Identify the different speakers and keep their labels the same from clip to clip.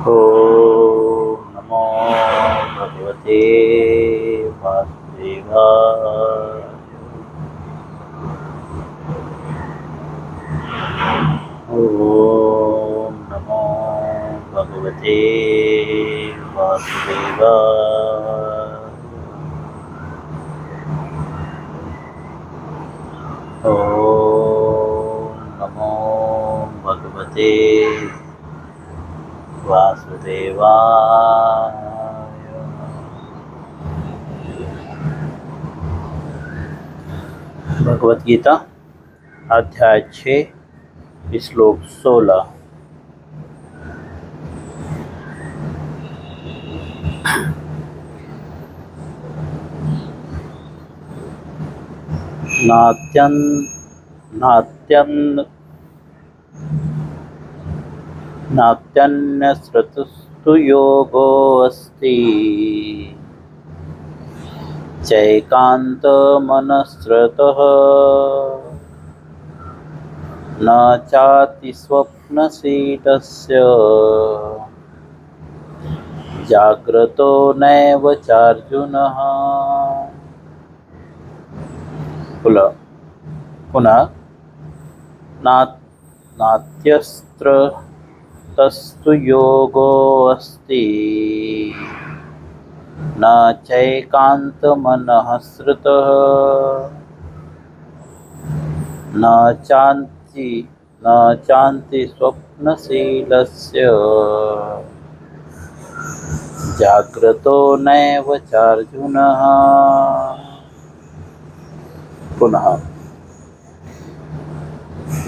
Speaker 1: ॐ नमो भगवते वासुदेवाय। ॐ नमो भगवते वासुदेवाय। ॐ नमो भगवते वासुदेवाय। भगवत गीता अध्याय 6 श्लोक 16। नात्यन् नात्यन् नात्यन्यस्रतस्तु योगोऽस्ति चैकान्तमनस्रतः न चातिस्वप्नशीलस्य जाग्रतो नैव चार्जुनः। पुनः नात्यस्त्रतस्तु योगोऽस्ति न चैकान्तमनःस्रतः न चान्ति स्वप्नशीलस्य जाग्रतो नैव चार्जुनः। पुनः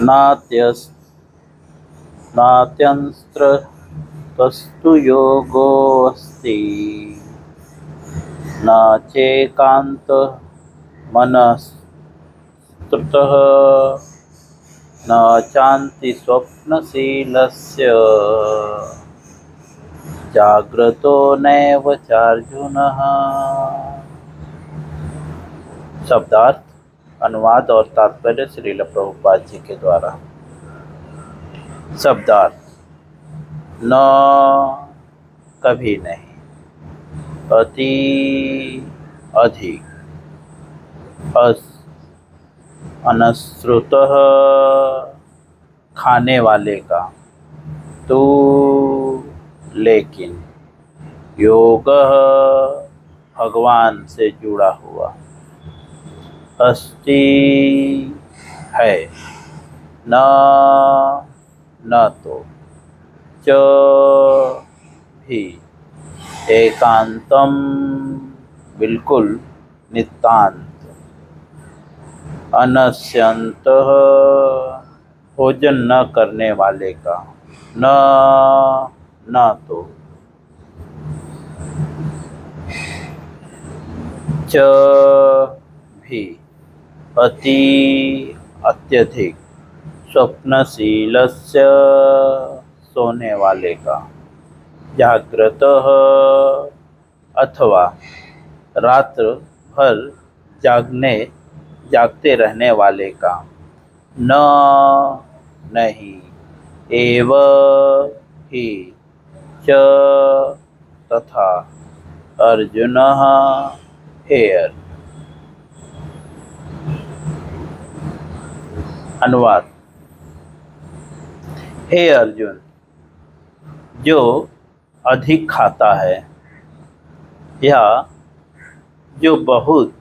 Speaker 1: नात्यस्त्रतस्तु योगोऽस्ति न चैकान्तमनःस्रतः न चान्ति स्वप्नशीलस्य जाग्रतो नैव चार्जुनः। शब्दार्थ, अनुवाद और तात्पर्य श्रील प्रभुपाद जी के द्वारा। शब्दार्थ: न कभी नहीं, अति अधिक, अनश्रुतः खाने वाले का, तो लेकिन, योग भगवान से जुड़ा हुआ, अस्ति है, न तो, च भी, एकांतम बिल्कुल, नितांत, अनश्यंतः भोजन न करने वाले का, न तो, च भी, अति अत्यधिक, स्वप्नशीलस्य सोने वाले का, जाग्रतः अथवा रात्र भर जागते रहने वाले का, न नहीं, एव ही, च तथा, अर्जुन हे अर्जुन। अनुवाद: हे अर्जुन, जो अधिक खाता है या जो बहुत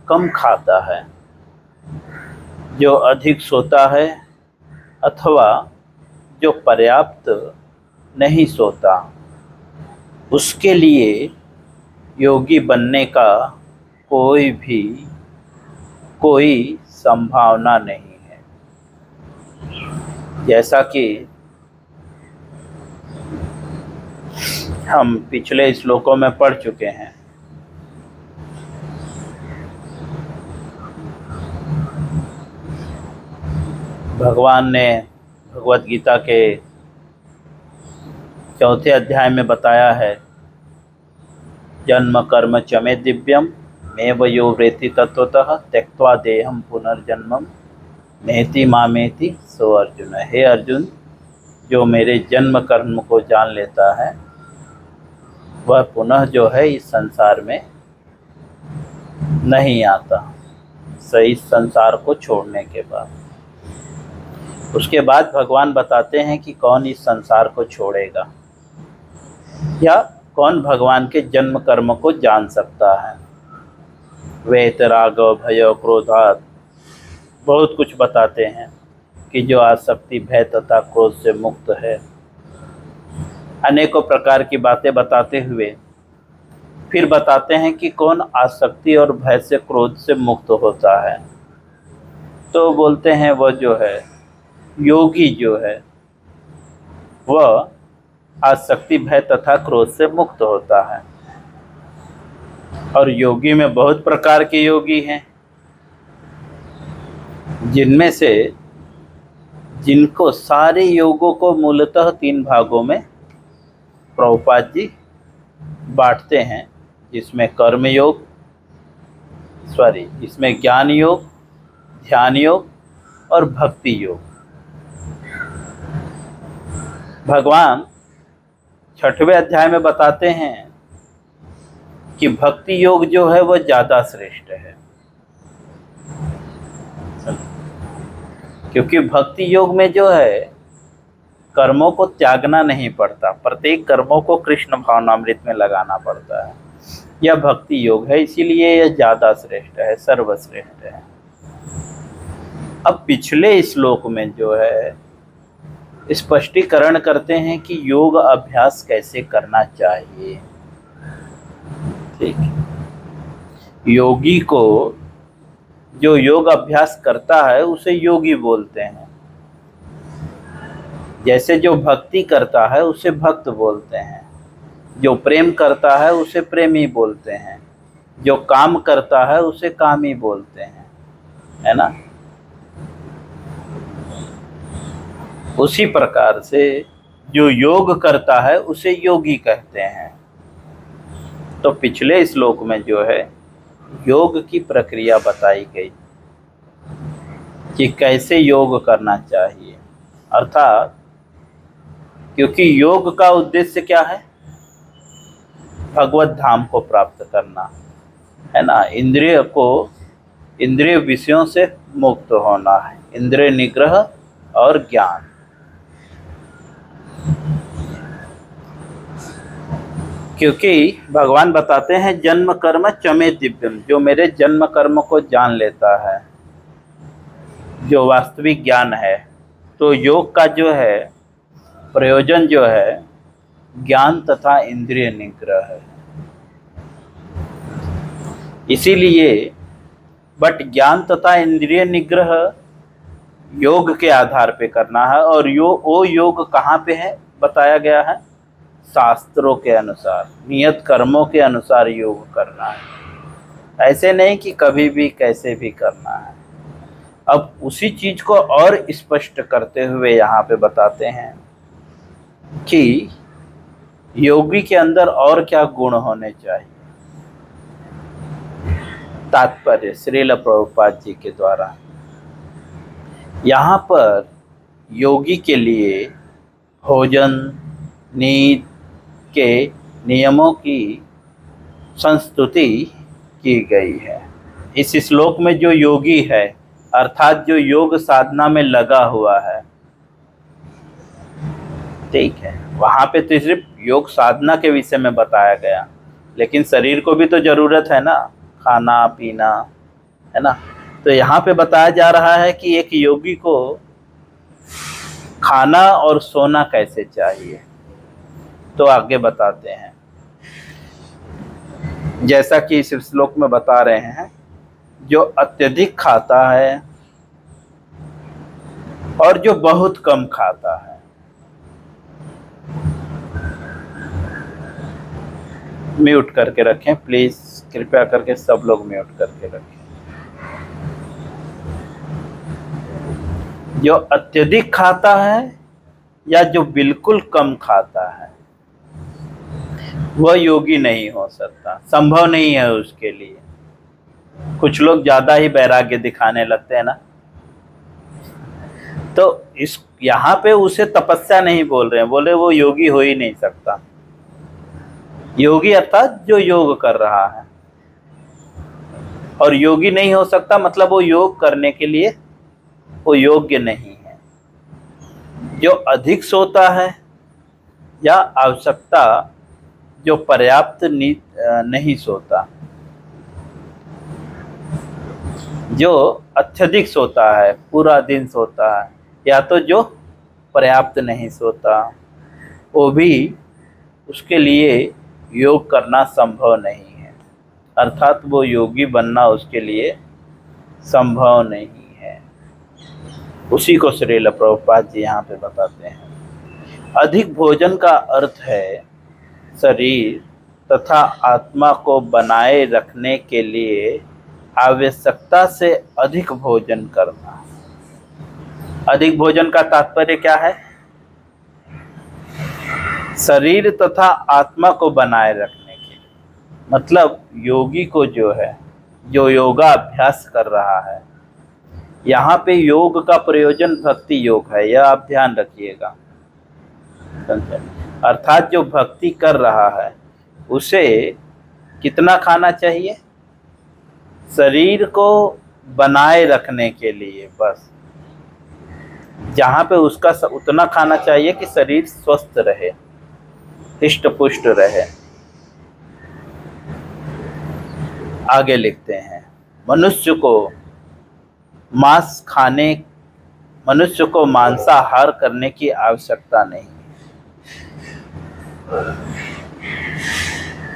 Speaker 1: कम खाता है, जो अधिक सोता है अथवा जो पर्याप्त नहीं सोता, उसके लिए योगी बनने का कोई संभावना नहीं है। जैसा कि हम पिछले श्लोकों में पढ़ चुके हैं, भगवान ने भगवत गीता के 4थे अध्याय में बताया है, जन्म कर्म च मे दिव्यम मेव यो वेत्ति तत्वतः त्यक्त्वा देहं पुनर्जन्मम नेति मामेति सो अर्जुन। हे अर्जुन, जो मेरे जन्म कर्म को जान लेता है वह पुनः जो है इस संसार में नहीं आता, सही संसार को छोड़ने के बाद। उसके बाद भगवान बताते हैं कि कौन इस संसार को छोड़ेगा या कौन भगवान के जन्म कर्म को जान सकता है। वेतराग भय क्रोधात बहुत कुछ बताते हैं कि जो आसक्ति भय तथा क्रोध से मुक्त है। अनेकों प्रकार की बातें बताते हुए फिर बताते हैं कि कौन आसक्ति और भय से क्रोध से मुक्त होता है। तो बोलते हैं वह जो है योगी जो है वह आसक्ति भय तथा क्रोध से मुक्त होता है। और योगी में बहुत प्रकार के योगी हैं, जिनमें से जिनको सारे योगों को मूलतः 3 भागों में प्रभुपाद जी बांटते हैं, जिसमें कर्म योग इसमें ज्ञान योग, ध्यान योग और भक्ति योग। भगवान 6वें अध्याय में बताते हैं कि भक्ति योग जो है वह ज़्यादा श्रेष्ठ है, क्योंकि भक्ति योग में जो है कर्मों को त्यागना नहीं पड़ता, प्रत्येक कर्मों को कृष्ण भावनामृत में लगाना पड़ता है। यह भक्ति योग है, इसीलिए यह ज़्यादा श्रेष्ठ है, सर्वश्रेष्ठ है। अब पिछले श्लोक में जो है स्पष्टीकरण करते हैं कि योग अभ्यास कैसे करना चाहिए। ठीक, योगी को जो योग अभ्यास करता है उसे योगी बोलते हैं। जैसे जो भक्ति करता है उसे भक्त बोलते हैं, जो प्रेम करता है उसे प्रेमी बोलते हैं, जो काम करता है उसे कामी बोलते हैं, है ना। उसी प्रकार से जो योग करता है उसे योगी कहते हैं। तो पिछले श्लोक में जो है योग की प्रक्रिया बताई गई कि कैसे योग करना चाहिए, अर्थात क्योंकि योग का उद्देश्य क्या है, भगवत धाम को प्राप्त करना, है ना। इंद्रिय विषयों से मुक्त होना है, इंद्रिय निग्रह और ज्ञान। क्योंकि भगवान बताते हैं जन्म कर्म चमे दिव्यम, जो मेरे जन्म कर्म को जान लेता है, जो वास्तविक ज्ञान है। तो योग का जो है प्रयोजन जो है ज्ञान तथा इंद्रिय निग्रह है। इसीलिए बट ज्ञान तथा इंद्रिय निग्रह योग के आधार पे करना है। और वो योग कहाँ पे है बताया गया है, शास्त्रों के अनुसार, नियत कर्मों के अनुसार योग करना है। ऐसे नहीं कि कभी भी कैसे भी करना है। अब उसी चीज को और स्पष्ट करते हुए यहाँ पे बताते हैं कि योगी के अंदर और क्या गुण होने चाहिए। तात्पर्य श्रील प्रभुपाद जी के द्वारा यहाँ पर योगी के लिए भोजन नींद के नियमों की संस्तुति की गई है। इस श्लोक में जो योगी है अर्थात जो योग साधना में लगा हुआ है, ठीक है, वहाँ पे तो सिर्फ योग साधना के विषय में बताया गया, लेकिन शरीर को भी तो जरूरत है ना, खाना पीना, है ना। तो यहाँ पे बताया जा रहा है कि एक योगी को खाना और सोना कैसे चाहिए। तो आगे बताते हैं, जैसा कि इस श्लोक में बता रहे हैं, जो अत्यधिक खाता है और जो बहुत कम खाता है। म्यूट करके रखें प्लीज, कृपया करके सब लोग म्यूट करके रखें। जो अत्यधिक खाता है या जो बिल्कुल कम खाता है वह योगी नहीं हो सकता, संभव नहीं है उसके लिए। कुछ लोग ज्यादा ही वैराग्य दिखाने लगते हैं ना, तो इस यहाँ पे उसे तपस्या नहीं बोल रहे हैं, बोले वो योगी हो ही नहीं सकता। योगी अर्थात जो योग कर रहा है, और योगी नहीं हो सकता मतलब वो योग करने के लिए वो योग्य नहीं है। जो अधिक सोता है या आवश्यकता जो पर्याप्त नहीं सोता, जो अत्यधिक सोता है, पूरा दिन सोता है, या तो जो पर्याप्त नहीं सोता, वो भी उसके लिए योग करना संभव नहीं है, अर्थात वो योगी बनना उसके लिए संभव नहीं है। उसी को श्रील प्रभुपाद जी यहाँ पे बताते हैं। अधिक भोजन का अर्थ है शरीर तथा आत्मा को बनाए रखने के लिए आवश्यकता से अधिक भोजन करना। अधिक भोजन का तात्पर्य क्या है? शरीर तथा आत्मा को बनाए रखने के लिए, मतलब योगी को जो है, जो योगा अभ्यास कर रहा है, यहाँ पे योग का प्रयोजन भक्ति योग है, यह आप ध्यान रखिएगा। अर्थात जो भक्ति कर रहा है उसे कितना खाना चाहिए? शरीर को बनाए रखने के लिए बस, जहाँ पे उसका उतना खाना चाहिए कि शरीर स्वस्थ रहे, हिष्ट पुष्ट रहे। आगे लिखते हैं, मनुष्य को मांसाहार करने की आवश्यकता नहीं,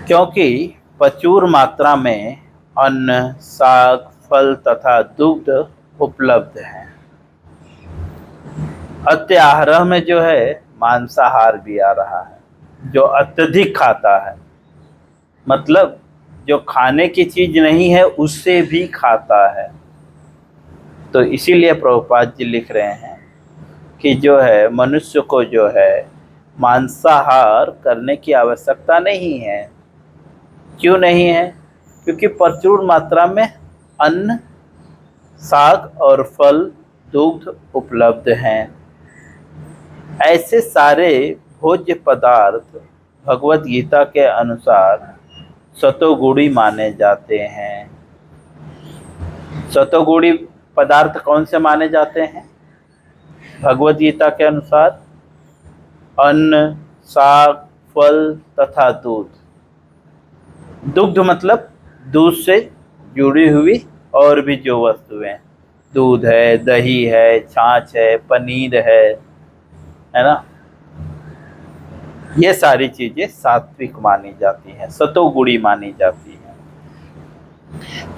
Speaker 1: क्योंकि प्रचुर मात्रा में अन्न, साग, फल तथा दुग्ध उपलब्ध है। अत्याहार में जो है मांसाहार भी आ रहा है, जो अत्यधिक खाता है, मतलब जो खाने की चीज नहीं है उससे भी खाता है। तो इसीलिए प्रभुपाद जी लिख रहे हैं कि जो है मनुष्य को जो है मांसाहार करने की आवश्यकता नहीं है। क्यों नहीं है? क्योंकि प्रचुर मात्रा में अन्न, साग और फल, दुग्ध उपलब्ध हैं। ऐसे सारे भोज्य पदार्थ भगवत गीता के अनुसार सतोगुणी माने जाते हैं। सतोगुणी पदार्थ कौन से माने जाते हैं भगवत गीता के अनुसार? अन्न, साग, फल तथा दूध। दुग्ध मतलब दूध से जुड़ी हुई और भी जो वस्तुएं, दूध है, दही है, छाछ है, पनीर है ना, ये सारी चीजें सात्विक मानी जाती हैं, सतोगुणी मानी जाती हैं।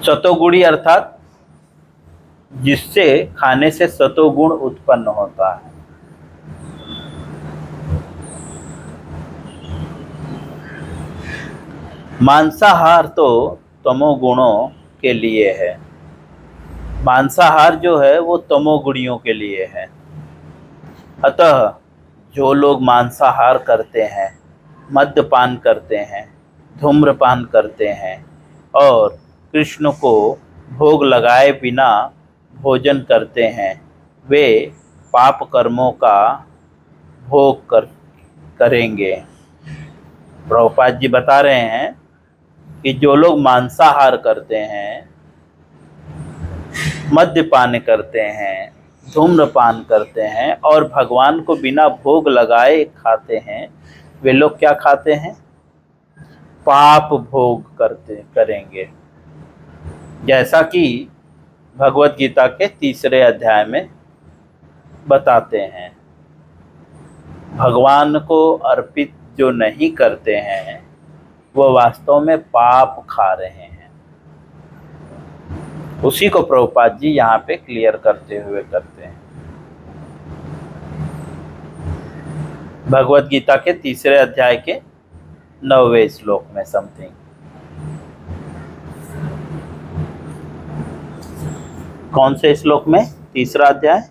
Speaker 1: सतोगुणी अर्थात जिससे खाने से सतोगुण उत्पन्न होता है। मांसाहार तो तमोगुणों के लिए है। मांसाहार जो है वो तमोगुणियों के लिए है। अतः जो लोग मांसाहार करते हैं, मद्यपान करते हैं, धूम्रपान करते हैं और कृष्ण को भोग लगाए बिना भोजन करते हैं, वे पाप कर्मों का भोग करेंगे। प्रभुपाद जी बता रहे हैं कि जो लोग मांसाहार करते हैं, मद्यपान करते हैं, धूम्रपान करते हैं और भगवान को बिना भोग लगाए खाते हैं, वे लोग क्या खाते हैं? पाप भोग करेंगे। जैसा कि भगवत गीता के 3 अध्याय में बताते हैं, भगवान को अर्पित जो नहीं करते हैं वो वास्तव में पाप खा रहे हैं। उसी को प्रभुपाद जी यहाँ पे क्लियर करते हुए करते हैं। भगवत गीता के 3 अध्याय के 9वें श्लोक में समथिंग। कौन से श्लोक में? 3 अध्याय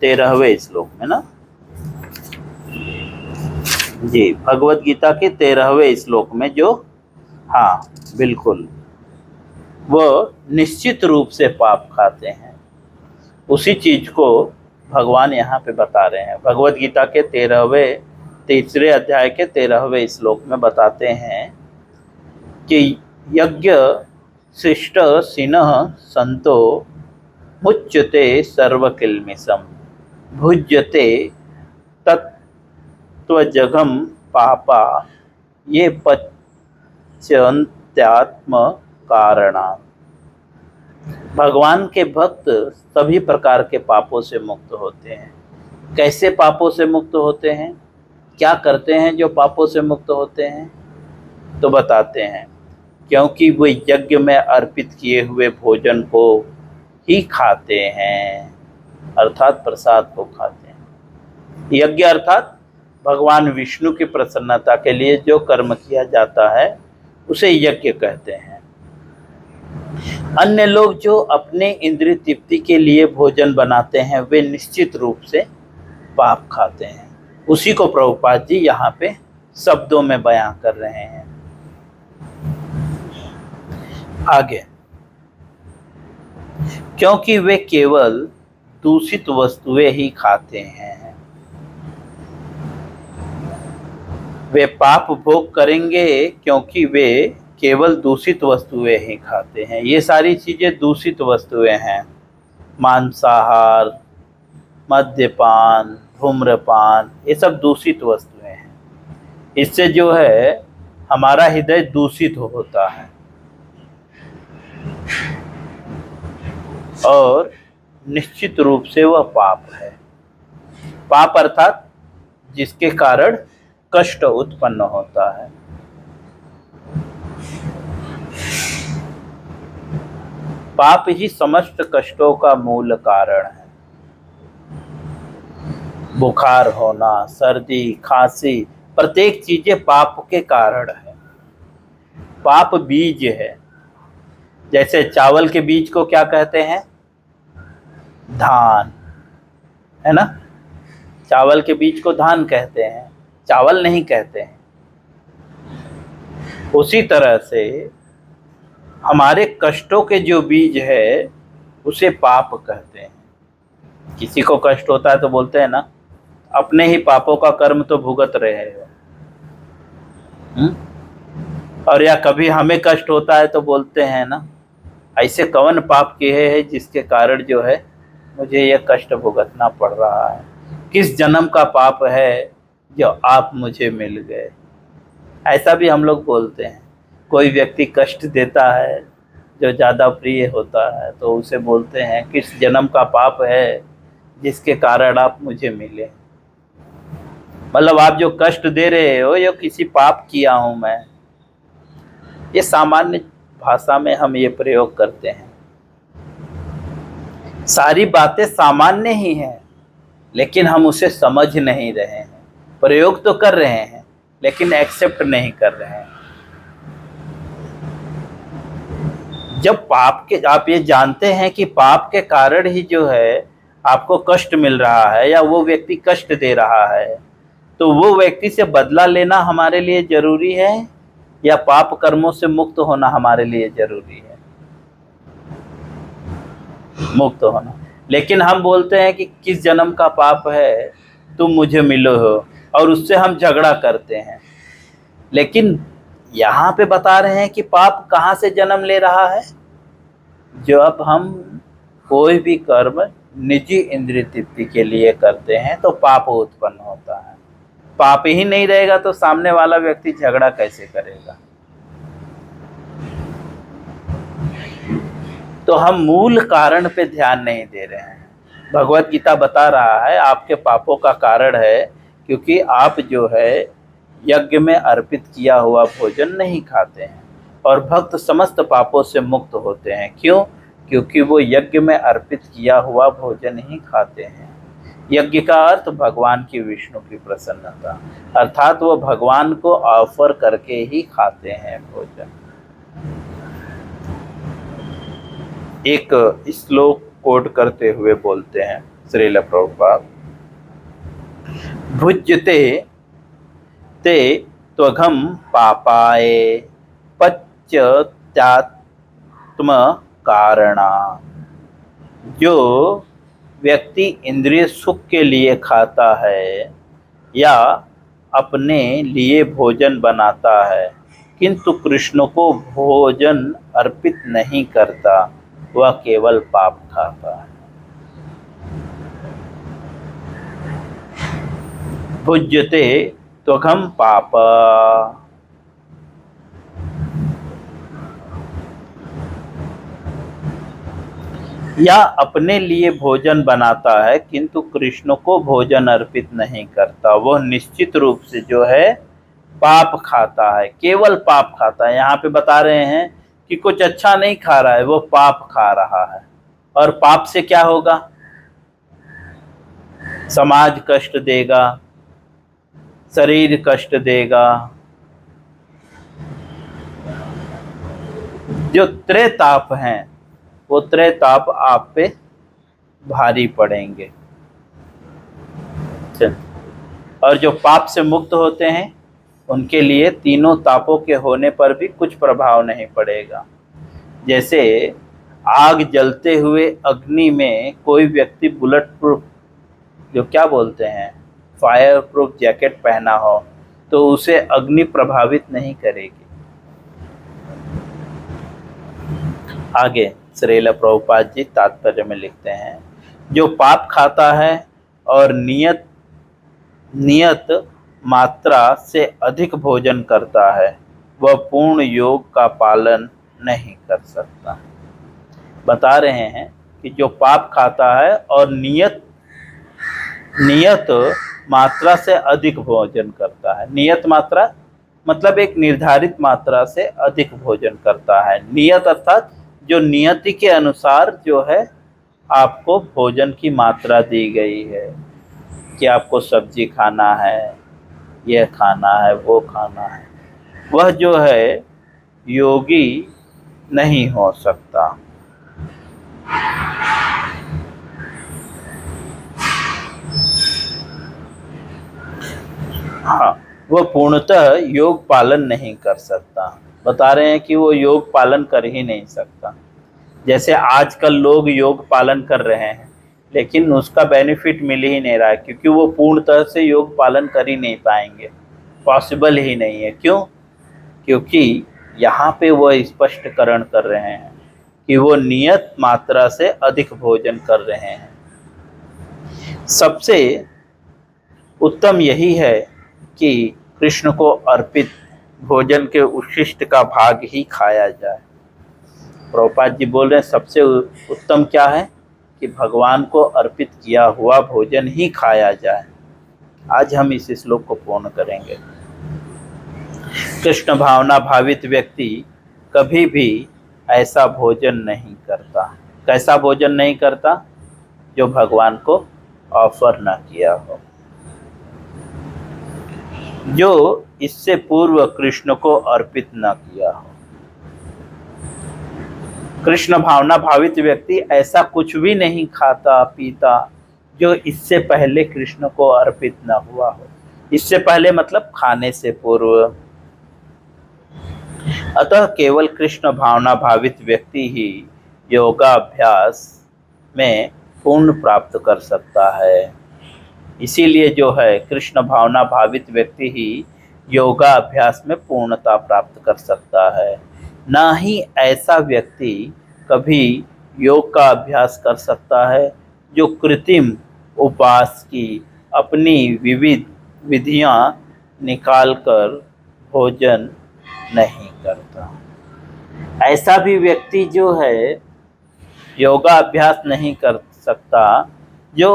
Speaker 1: 13वें श्लोक में ना जी, भगवत गीता के 13वें श्लोक में जो, हाँ बिल्कुल, वो निश्चित रूप से पाप खाते हैं। उसी चीज को भगवान यहाँ पे बता रहे हैं। भगवत गीता के 3 अध्याय के 13वें श्लोक में बताते हैं कि यज्ञ शिष्ट सिनः संतो मुच्यते सर्वकिल्मिषम् भुज्यते तत्त्वजघम पापा ये पच्यन्त्यात्म कारणात्। भगवान के भक्त सभी प्रकार के पापों से मुक्त होते हैं। कैसे पापों से मुक्त होते हैं, क्या करते हैं जो पापों से मुक्त होते हैं, तो बताते हैं क्योंकि वे यज्ञ में अर्पित किए हुए भोजन को ही खाते हैं, अर्थात प्रसाद को खाते हैं। यज्ञ अर्थात भगवान विष्णु की प्रसन्नता के लिए जो कर्म किया जाता है उसे यज्ञ कहते हैं। अन्य लोग जो अपने इंद्रिय तृप्ति के लिए भोजन बनाते हैं वे निश्चित रूप से पाप खाते हैं। उसी को प्रभुपाद जी यहाँ पे शब्दों में बयां कर रहे हैं। आगे, क्योंकि वे केवल दूषित वस्तुएं ही खाते हैं, वे पाप भोग करेंगे क्योंकि वे केवल दूषित वस्तुएं ही खाते हैं। ये सारी चीजें दूषित वस्तुएं हैं। मांसाहार, मद्यपान, धूम्रपान, ये सब दूषित वस्तुएं हैं। इससे जो है हमारा हृदय दूषित होता है और निश्चित रूप से वह पाप है। पाप अर्थात जिसके कारण कष्ट उत्पन्न होता है। पाप ही समस्त कष्टों का मूल कारण है। बुखार होना, सर्दी, खांसी, प्रत्येक चीजें पाप के कारण है। पाप बीज है। जैसे चावल के बीज को क्या कहते हैं, धान, है ना। चावल के बीज को धान कहते हैं, चावल नहीं कहते हैं। उसी तरह से हमारे कष्टों के जो बीज है उसे पाप कहते हैं। किसी को कष्ट होता है तो बोलते हैं ना, अपने ही पापों का कर्म तो भुगत रहे हो। और या कभी हमें कष्ट होता है तो बोलते हैं ना, ऐसे कौन पाप किए हैं जिसके कारण जो है मुझे यह कष्ट भुगतना पड़ रहा है। किस जन्म का पाप है जो आप मुझे मिल गए। ऐसा भी हम लोग बोलते हैं। कोई व्यक्ति कष्ट देता है जो ज़्यादा प्रिय होता है तो उसे बोलते हैं किस जन्म का पाप है जिसके कारण आप मुझे मिले। मतलब आप जो कष्ट दे रहे हो ये किसी पाप किया हूं मैं। ये सामान्य भाषा में हम ये प्रयोग करते हैं। सारी बातें सामान्य ही हैं लेकिन हम उसे समझ नहीं रहे हैं। प्रयोग तो कर रहे हैं लेकिन एक्सेप्ट नहीं कर रहे हैं। जब पाप के, आप ये जानते हैं कि पाप के कारण ही जो है आपको कष्ट मिल रहा है या वो व्यक्ति कष्ट दे रहा है, तो वो व्यक्ति से बदला लेना हमारे लिए जरूरी है या पाप कर्मों से मुक्त होना हमारे लिए जरूरी है? मुक्त होना। लेकिन हम बोलते हैं कि किस जन्म का पाप है तुम मुझे मिलो हो, और उससे हम झगड़ा करते हैं। लेकिन यहाँ पे बता रहे हैं कि पाप कहाँ से जन्म ले रहा है। जब हम कोई भी कर्म निजी इंद्रिय तृप्ति के लिए करते हैं तो पाप उत्पन्न होता है। पाप ही नहीं रहेगा तो सामने वाला व्यक्ति झगड़ा कैसे करेगा। तो हम मूल कारण पे ध्यान नहीं दे रहे हैं। भगवत गीता बता रहा है आपके पापों का कारण है क्योंकि आप जो है यज्ञ में अर्पित किया हुआ भोजन नहीं खाते हैं। और भक्त समस्त पापों से मुक्त होते हैं। क्यों? क्योंकि वो यज्ञ में अर्पित किया हुआ भोजन ही खाते हैं। यज्ञ का अर्थ भगवान की, विष्णु की प्रसन्नता, अर्थात वो भगवान को ऑफर करके ही खाते हैं भोजन। एक श्लोक कोट करते हुए बोलते हैं श्रील प्रभुपाद, भुज्यते ते त्वघम पापाय पच्यत्यात्म आत्म कारणा। जो व्यक्ति इंद्रिय सुख के लिए खाता है या अपने लिए भोजन बनाता है किंतु कृष्ण को भोजन अर्पित नहीं करता, वह केवल पाप खाता है। भुज्यते त्वघम पाप। या अपने लिए भोजन बनाता है किंतु कृष्ण को भोजन अर्पित नहीं करता, वह निश्चित रूप से जो है पाप खाता है, केवल पाप खाता है। यहाँ पे बता रहे हैं कि कुछ अच्छा नहीं खा रहा है, वो पाप खा रहा है। और पाप से क्या होगा? समाज कष्ट देगा, शरीर कष्ट देगा, जो त्रय ताप हैं वो त्रय ताप आप पे भारी पड़ेंगे। और जो पाप से मुक्त होते हैं उनके लिए तीनों तापों के होने पर भी कुछ प्रभाव नहीं पड़ेगा। जैसे आग जलते हुए अग्नि में कोई व्यक्ति बुलेट प्रूफ, जो क्या बोलते हैं, फायर प्रूफ जैकेट पहना हो तो उसे अग्नि प्रभावित नहीं करेगी। आगे श्रील प्रभुपाद जी तात्पर्य में लिखते हैं, जो पाप खाता है और नियत मात्रा से अधिक भोजन करता है वह पूर्ण योग का पालन नहीं कर सकता। बता रहे हैं कि जो पाप खाता है और नियत मात्रा से अधिक भोजन करता है, नियत मात्रा मतलब एक निर्धारित मात्रा से अधिक भोजन करता है। नियत अर्थात जो नियति के अनुसार जो है आपको भोजन की मात्रा दी गई है कि आपको सब्जी खाना है, यह खाना है, वो खाना है, वह जो है योगी नहीं हो सकता। हाँ, वह पूर्णतः योग पालन नहीं कर सकता। बता रहे हैं कि वो योग पालन कर ही नहीं सकता। जैसे आजकल लोग योग पालन कर रहे हैं लेकिन उसका बेनिफिट मिल ही नहीं रहा है, क्योंकि वो पूर्णतः से योग पालन कर ही नहीं पाएंगे, पॉसिबल ही नहीं है। क्यों? क्योंकि यहाँ पे वो स्पष्टीकरण कर रहे हैं कि वो नियत मात्रा से अधिक भोजन कर रहे हैं। सबसे उत्तम यही है कि कृष्ण को अर्पित भोजन के उच्छिष्ट का भाग ही खाया जाए। प्रभुपाद जी बोल रहे हैं सबसे उत्तम क्या है कि भगवान को अर्पित किया हुआ भोजन ही खाया जाए। आज हम इस श्लोक को पूर्ण करेंगे। कृष्ण भावना भावित व्यक्ति कभी भी ऐसा भोजन नहीं करता। कैसा भोजन नहीं करता? जो भगवान को ऑफर न किया हो, जो इससे पूर्व कृष्ण को अर्पित न किया हो। कृष्ण भावना भावित व्यक्ति ऐसा कुछ भी नहीं खाता पीता जो इससे पहले कृष्ण को अर्पित न हुआ हो। इससे पहले मतलब खाने से पूर्व। अतः केवल कृष्ण भावना भावित व्यक्ति ही योगाभ्यास में पूर्ण प्राप्त कर सकता है। इसीलिए जो है कृष्ण भावना भावित व्यक्ति ही योगा अभ्यास में पूर्णता प्राप्त कर सकता है। ना ही ऐसा व्यक्ति कभी योग का अभ्यास कर सकता है जो कृत्रिम उपवास की अपनी विविध विधियां निकालकर भोजन नहीं करता। ऐसा भी व्यक्ति जो है योगा अभ्यास नहीं कर सकता जो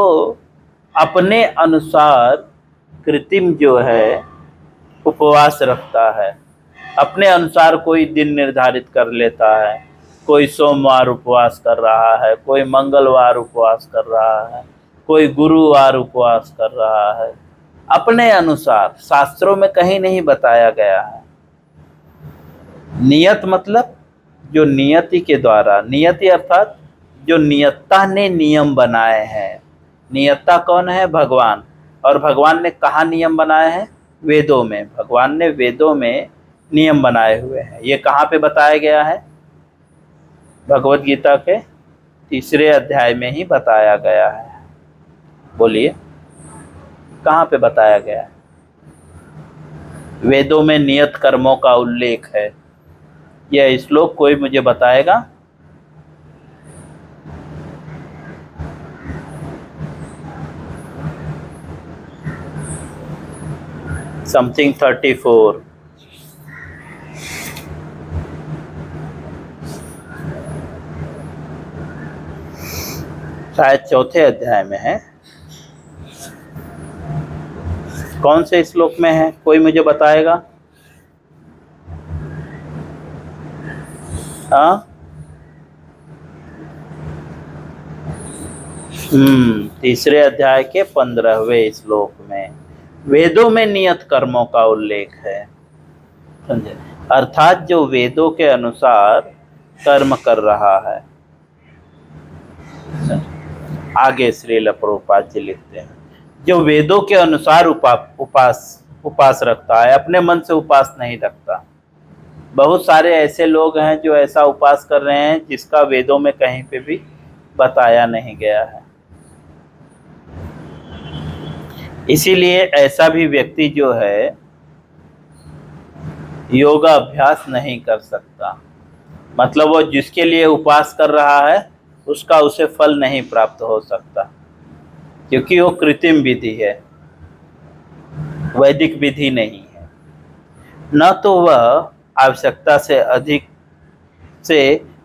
Speaker 1: अपने अनुसार कृत्रिम जो है उपवास रखता है। अपने अनुसार कोई दिन निर्धारित कर लेता है, कोई सोमवार उपवास कर रहा है, कोई मंगलवार उपवास कर रहा है, कोई गुरुवार उपवास कर रहा है। अपने अनुसार, शास्त्रों में कहीं नहीं बताया गया है। नियत मतलब जो नियति के द्वारा, नियति अर्थात जो नियत्ता ने नियम बनाए हैं। नियत्ता कौन है? भगवान। और भगवान ने कहाँ नियम बनाए हैं? वेदों में। भगवान ने वेदों में नियम बनाए हुए हैं। ये कहाँ पे बताया गया है? भगवत गीता के 3 अध्याय में ही बताया गया है। बोलिए कहाँ पे बताया गया है? वेदों में नियत कर्मों का उल्लेख है। यह श्लोक कोई मुझे बताएगा? समथिंग 34। शायद 4थे अध्याय में है। कौन से श्लोक में है? कोई मुझे बताएगा? हाँ, 3 अध्याय के 15वें श्लोक में वेदों में नियत कर्मों का उल्लेख है। समझे? अर्थात जो वेदों के अनुसार कर्म कर रहा है। आगे श्रील प्रभुपाद जी लिखते हैं, जो वेदों के अनुसार उपास रखता है, अपने मन से उपास नहीं रखता। बहुत सारे ऐसे लोग हैं जो ऐसा उपास कर रहे हैं जिसका वेदों में कहीं पे भी बताया नहीं गया है। इसीलिए ऐसा भी व्यक्ति जो है योगा अभ्यास नहीं कर सकता। मतलब वो जिसके लिए उपास कर रहा है उसका उसे फल नहीं प्राप्त हो सकता, क्योंकि वो कृत्रिम विधि है, वैदिक विधि नहीं है। न तो वह आवश्यकता से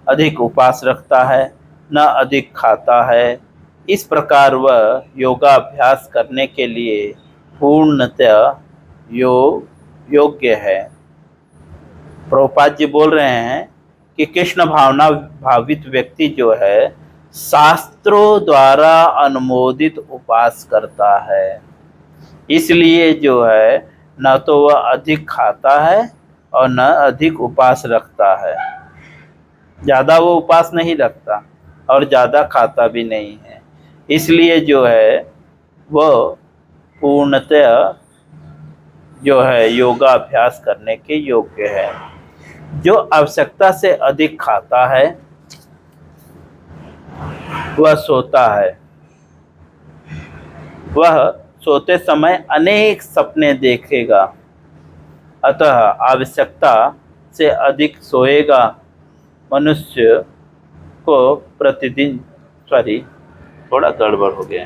Speaker 1: अधिक उपास रखता है, न अधिक खाता है। इस प्रकार वह योगाभ्यास करने के लिए पूर्णतः योग्य है। प्रभुपाद जी बोल रहे हैं कि कृष्ण भावना भावित व्यक्ति जो है शास्त्रों द्वारा अनुमोदित उपास करता है। इसलिए जो है न तो वह अधिक खाता है और न अधिक उपास रखता है। ज़्यादा वो उपास नहीं रखता और ज़्यादा खाता भी नहीं है। इसलिए जो है वो पूर्णतः जो है योगा अभ्यास करने के योग्य है। जो आवश्यकता से अधिक खाता है वह सोता है। वह सोते समय अनेक सपने देखेगा, अतः आवश्यकता से अधिक सोएगा। मनुष्य को प्रतिदिन थोड़ा गड़बड़ हो गया।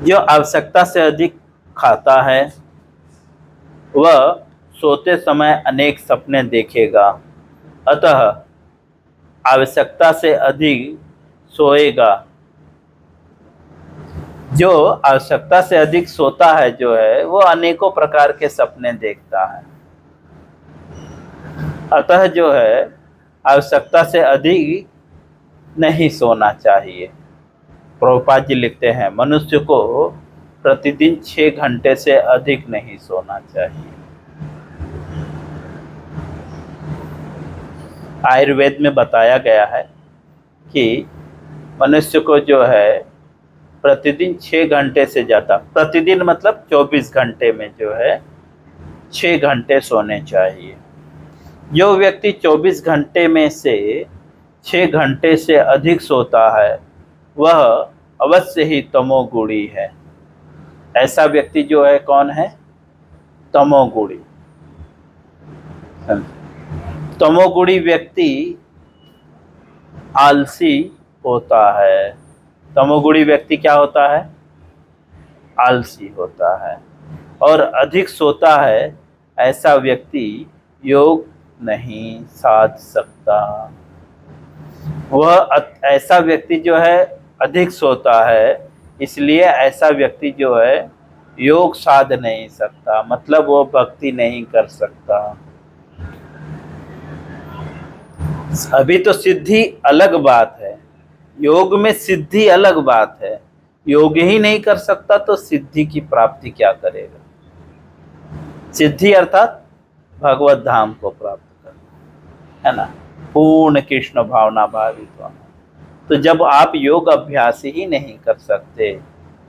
Speaker 1: जो आवश्यकता से अधिक खाता है वह सोते समय अनेक सपने देखेगा, अतः आवश्यकता से अधिक सोएगा। जो आवश्यकता से अधिक सोता है जो है वो अनेकों प्रकार के सपने देखता है। अतः जो है आवश्यकता से अधिक नहीं सोना चाहिए। प्रभुपाद जी लिखते हैं मनुष्य को प्रतिदिन 6 घंटे से अधिक नहीं सोना चाहिए। आयुर्वेद में बताया गया है कि मनुष्य को जो है प्रतिदिन 6 घंटे से ज़्यादा, प्रतिदिन मतलब 24 घंटे में जो है 6 घंटे सोने चाहिए। जो व्यक्ति 24 घंटे में से 6 घंटे से अधिक सोता है वह अवश्य ही तमोगुणी है। ऐसा व्यक्ति जो है कौन है? तमोगुणी। तमोगुणी व्यक्ति आलसी होता है। तमोगुणी व्यक्ति क्या होता है? आलसी होता है और अधिक सोता है। ऐसा व्यक्ति योग नहीं साध सकता। वह ऐसा व्यक्ति जो है अधिक सोता है, इसलिए ऐसा व्यक्ति जो है योग साध नहीं सकता, मतलब वो भक्ति नहीं कर सकता। अभी तो सिद्धि अलग बात है, योग में सिद्धि अलग बात है। योग ही नहीं कर सकता तो सिद्धि की प्राप्ति क्या करेगा? सिद्धि अर्थात भगवत धाम को प्राप्त करना है ना, पूर्ण कृष्ण भावना भावित होना। तो जब आप योग अभ्यास ही नहीं कर सकते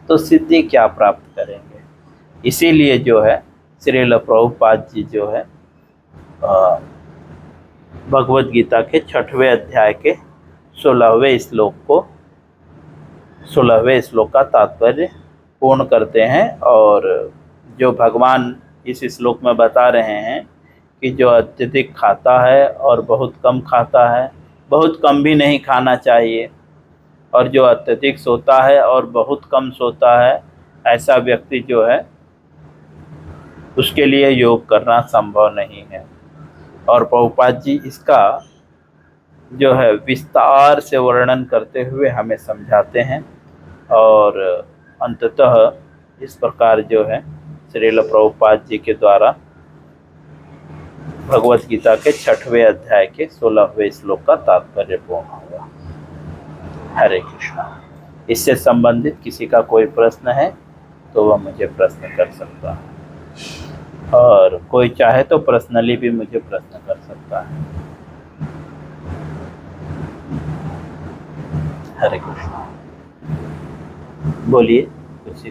Speaker 1: तो सिद्धि क्या प्राप्त करेंगे? इसीलिए जो है श्रील प्रभुपाद जी जो है भगवत गीता के 6वें अध्याय के 16वें श्लोक का तात्पर्य पूर्ण करते हैं। और जो भगवान इस श्लोक में बता रहे हैं कि जो अत्यधिक खाता है और बहुत कम खाता है, बहुत कम भी नहीं खाना चाहिए, और जो अत्यधिक सोता है और बहुत कम सोता है, ऐसा व्यक्ति जो है उसके लिए योग करना संभव नहीं है। और प्रभुपाद जी इसका जो है विस्तार से वर्णन करते हुए हमें समझाते हैं। और अंततः इस प्रकार जो है श्रील प्रभुपाद जी के द्वारा भगवत गीता के 6वें अध्याय के 16वें श्लोक का तात्पर्य पूर्ण हुआ। हरे कृष्णा। इससे संबंधित किसी का कोई प्रश्न है तो वह मुझे प्रश्न कर सकता है, और कोई चाहे तो पर्सनली भी मुझे प्रश्न कर सकता है। हरे कृष्णा। बोलिए कुछ।